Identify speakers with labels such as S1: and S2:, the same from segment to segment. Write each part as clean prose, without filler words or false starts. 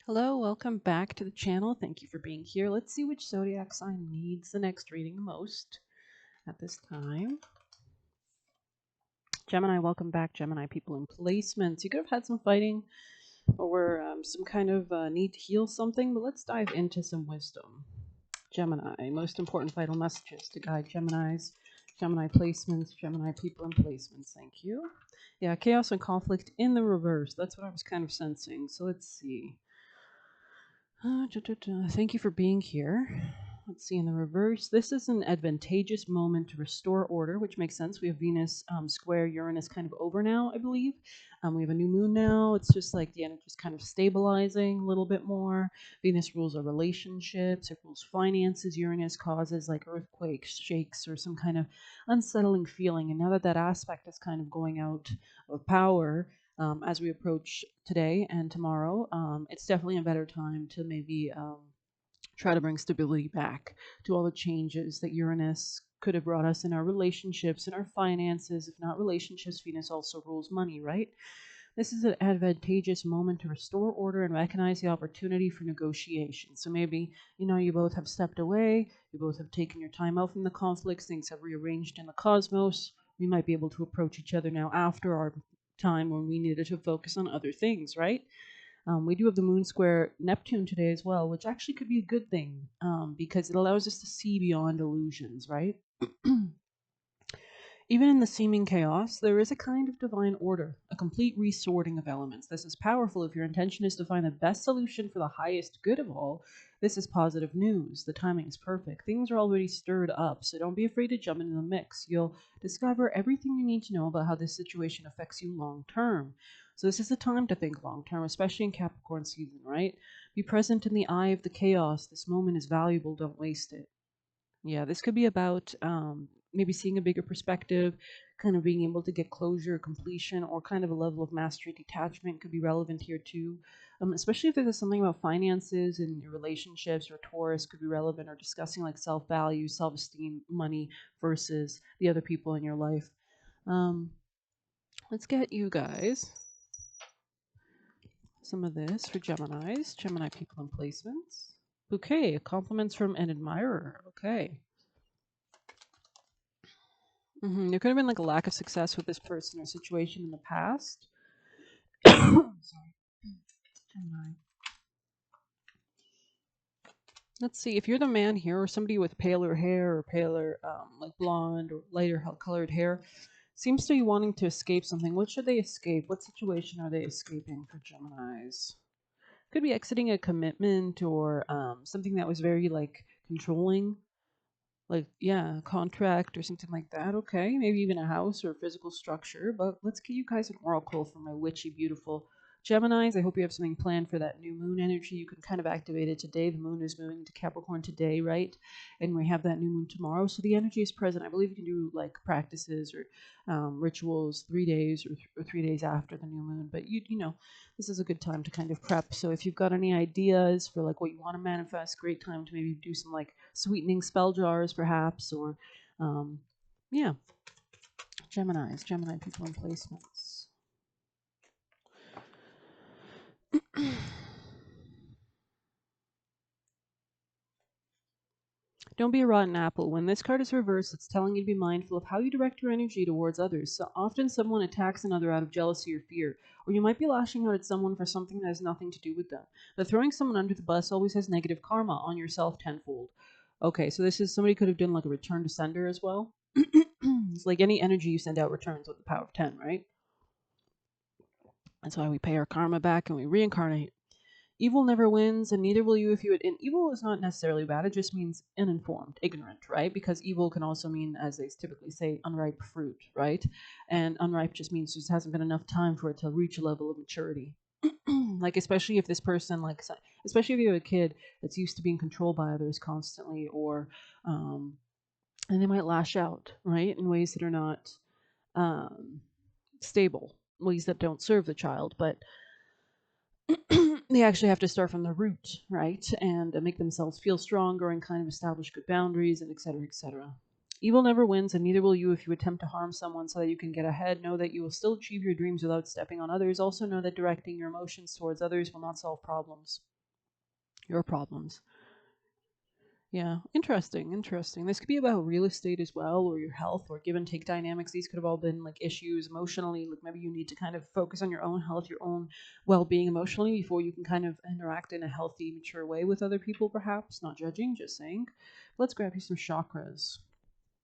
S1: Hello, welcome back to the channel. Thank you for being here. Let's see which zodiac sign needs the next reading the most at this time. Gemini, welcome back. Gemini people in placements. You could have had some fighting or some kind of need to heal something, but let's dive into some wisdom. Gemini, most important vital messages to guide Geminis, Gemini placements, Gemini people in placements. Thank you. Yeah, chaos and conflict in the reverse. That's what I was kind of sensing. So let's see. Thank you for being here. Let's see in the reverse. This is an advantageous moment to restore order, which makes sense. We have Venus square Uranus kind of over now, I believe. We have a new moon now. It's just like the energy is kind of stabilizing a little bit more. Venus rules our relationships, it rules finances. Uranus causes like earthquakes, shakes, or some kind of unsettling feeling. And now that that aspect is kind of going out of power, as we approach today and tomorrow, it's definitely a better time to maybe try to bring stability back to all the changes that Uranus could have brought us in our relationships and our finances. If not relationships, Venus also rules money, right? This is an advantageous moment to restore order and recognize the opportunity for negotiation. So maybe, you both have stepped away, you both have taken your time out from the conflicts, things have rearranged in the cosmos. We might be able to approach each other now after our time when we needed to focus on other things, right? We do have the moon square Neptune today as well, which actually could be a good thing because it allows us to see beyond illusions, right? Even in the seeming chaos, there is a kind of divine order, a complete resorting of elements. This is powerful if your intention is to find the best solution for the highest good of all. This is positive news. The timing is perfect. Things are already stirred up, so don't be afraid to jump into the mix. You'll discover everything you need to know about how this situation affects you long term. So this is the time to think long term, especially in Capricorn season, right? Be present in the eye of the chaos. This moment is valuable. Don't waste it. Yeah, this could be about maybe seeing a bigger perspective, kind of being able to get closure, completion, or kind of a level of mastery detachment could be relevant here too. Especially if there's something about finances and your relationships or Taurus could be relevant, or discussing like self value, self esteem, money versus the other people in your life. Um, let's get you guys some of this for Geminis, Gemini people in placements. Bouquet, compliments from an admirer. Okay. There could have been like a lack of success with this person or situation in the past. Sorry. Gemini. Let's see if you're the man here or somebody with paler hair or paler, like blonde or lighter colored hair, seems to be wanting to escape something. What should they escape? What situation are they escaping for Geminis? Could be exiting a commitment or something that was very like controlling, like yeah, contract or something like that. Okay, maybe even a house or a physical structure. But let's get you guys an oracle for my witchy beautiful Geminis. I hope you have something planned for that new moon energy. You can kind of activate it today. The moon is moving to Capricorn today, right? And we have that new moon tomorrow, so the energy is present. I believe you can do like practices or rituals 3 days or 3 days after the new moon. But you know, this is a good time to kind of prep. So if you've got any ideas for like what you want to manifest, great time to maybe do some like sweetening spell jars perhaps, or um, yeah, Gemini people in placements. Don't be a rotten apple. When this card is reversed, it's telling you to be mindful of how you direct your energy towards others. So often someone attacks another out of jealousy or fear, or you might be lashing out at someone for something that has nothing to do with them. But throwing someone under the bus always has negative karma on yourself tenfold. Okay, so this is somebody could have done like a return to sender as well. It's like any energy you send out returns with the power of 10, right? That's why we pay our karma back and we reincarnate. Evil never wins, and neither will you if you. And evil is not necessarily bad; it just means uninformed, ignorant, right? Because evil can also mean, as they typically say, unripe fruit, right? And unripe just means there just hasn't been enough time for it to reach a level of maturity. Like, especially if this person, like, especially if you have a kid that's used to being controlled by others constantly, or, and they might lash out, right, in ways that are not stable, ways that don't serve the child, but they actually have to start from the root, right? And make themselves feel stronger and kind of establish good boundaries and et cetera, et cetera. Evil never wins, and neither will you if you attempt to harm someone so that you can get ahead. Know that you will still achieve your dreams without stepping on others. Also, know that directing your emotions towards others will not solve problems. your problems. Yeah, interesting, interesting. This could be about real estate as well, or your health, or give and take dynamics. These could have all been like issues emotionally. Like maybe you need to kind of focus on your own health, your own well being emotionally before you can kind of interact in a healthy, mature way with other people, perhaps. Not judging, just saying. Let's grab you some chakras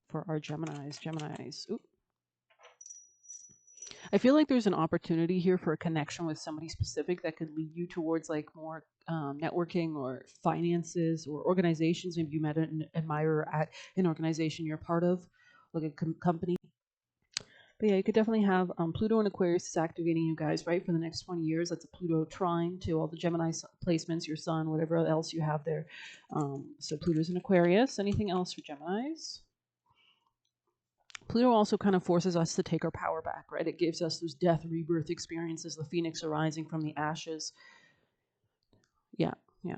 S1: for our Geminis. Geminis. Ooh. I feel like there's an opportunity here for a connection with somebody specific that could lead you towards like more networking or finances or organizations. Maybe you met an admirer at an organization you're part of, like a company. But yeah, you could definitely have Pluto and Aquarius is activating you guys, right, for the next 20 years. That's a Pluto trine to all the Gemini placements, your sun, whatever else you have there. So Pluto's in Aquarius. Anything else for Geminis? Pluto also kind of forces us to take our power back, right? It gives us those death, rebirth experiences, the phoenix arising from the ashes. Yeah, yeah.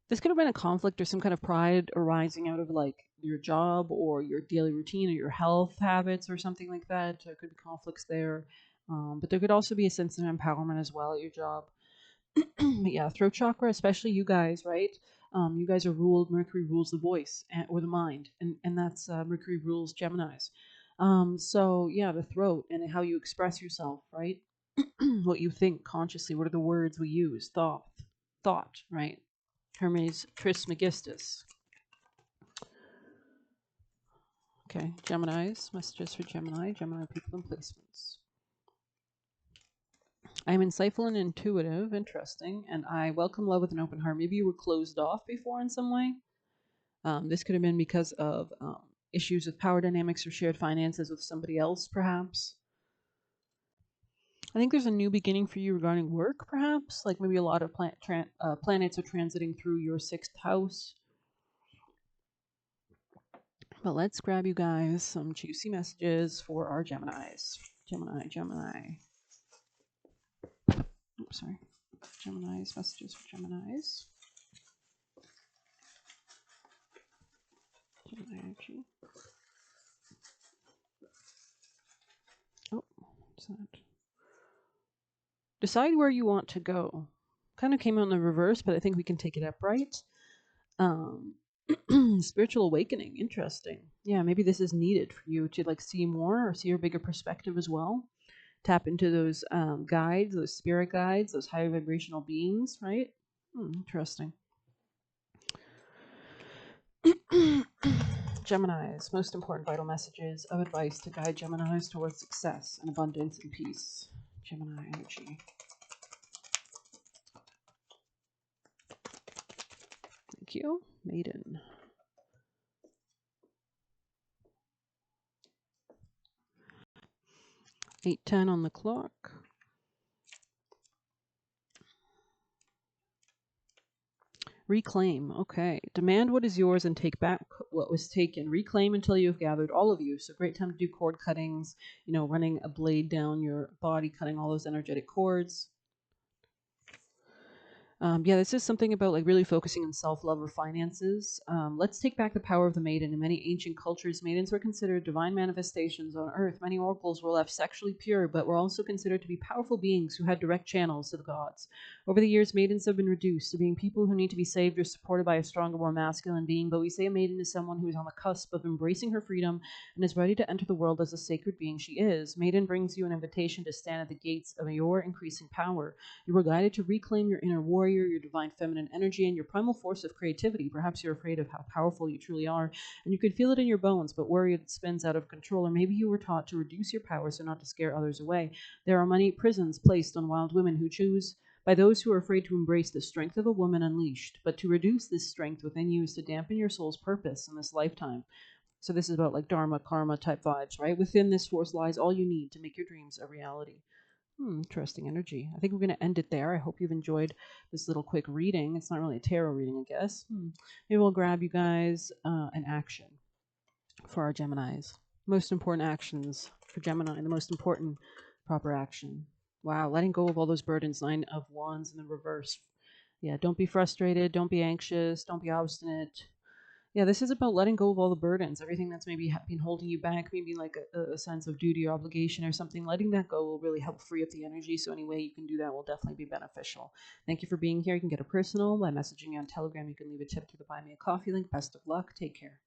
S1: This could have been a conflict or some kind of pride arising out of like your job or your daily routine or your health habits or something like that. There could be conflicts there. But there could also be a sense of empowerment as well at your job. But yeah, throat chakra, especially you guys, right? You guys are ruled, Mercury rules the voice or the mind, and that's Mercury rules Geminis. So yeah, the throat and how you express yourself, right? What you think consciously, what are the words we use? Thought, right? Hermes Trismegistus. Okay, Geminis, messages for Gemini people and placements. I'm insightful and intuitive, interesting, and I welcome love with an open heart. Maybe you were closed off before in some way. This could have been because of issues with power dynamics or shared finances with somebody else, perhaps. I think there's a new beginning for you regarding work, perhaps. Like maybe a lot of planets are transiting through your sixth house. But let's grab you guys some juicy messages for our Geminis. Gemini. Oops, sorry. Geminis, messages for Geminis. Gemini energy. Oh, what's that? Decide where you want to go. Kind of came out in the reverse, but I think we can take it upright. Um, spiritual awakening, interesting. Yeah, maybe this is needed for you to like see more or see your bigger perspective as well. Tap into those guides, those spirit guides, those higher vibrational beings, right? Interesting. Geminis, most important vital messages of advice to guide Geminis towards success and abundance and peace. Gemini energy. Thank you. Maiden. 8:10 on the clock. Reclaim. Okay. Demand what is yours and take back what was taken. Reclaim until you have gathered all of you. So great time to do cord cuttings, running a blade down your body, cutting all those energetic cords. Yeah, this is something about like really focusing on self-love or finances. Let's take back the power of the maiden. In many ancient cultures, maidens were considered divine manifestations on earth. Many oracles were left sexually pure, but were also considered to be powerful beings who had direct channels to the gods. Over the years, maidens have been reduced to being people who need to be saved or supported by a stronger, more masculine being, but we say a maiden is someone who is on the cusp of embracing her freedom and is ready to enter the world as the sacred being she is. Maiden brings you an invitation to stand at the gates of your increasing power. You were guided to reclaim your inner warrior, your divine feminine energy, and your primal force of creativity. Perhaps you're afraid of how powerful you truly are, and you could feel it in your bones, but worry it spins out of control. Or maybe you were taught to reduce your power so not to scare others away. There are many prisons placed on wild women who choose by those who are afraid to embrace the strength of a woman unleashed. But to reduce this strength within you is to dampen your soul's purpose in this lifetime. So this is about like dharma, karma type vibes, right? Within this force lies all you need to make your dreams a reality. Interesting energy. I think we're going to end it there. I hope you've enjoyed this little quick reading. It's not really a tarot reading, I guess. Maybe we'll grab you guys an action for our Geminis. Most important actions for Gemini. The most important proper action. Wow, letting go of all those burdens. 9 of Wands in the reverse. Yeah, don't be frustrated. Don't be anxious. Don't be obstinate. Yeah, this is about letting go of all the burdens, everything that's maybe been holding you back, maybe like a sense of duty or obligation or something. Letting that go will really help free up the energy. So any way you can do that will definitely be beneficial. Thank you for being here. You can get a personal by messaging me on Telegram. You can leave a tip through the Buy Me a Coffee link. Best of luck. Take care.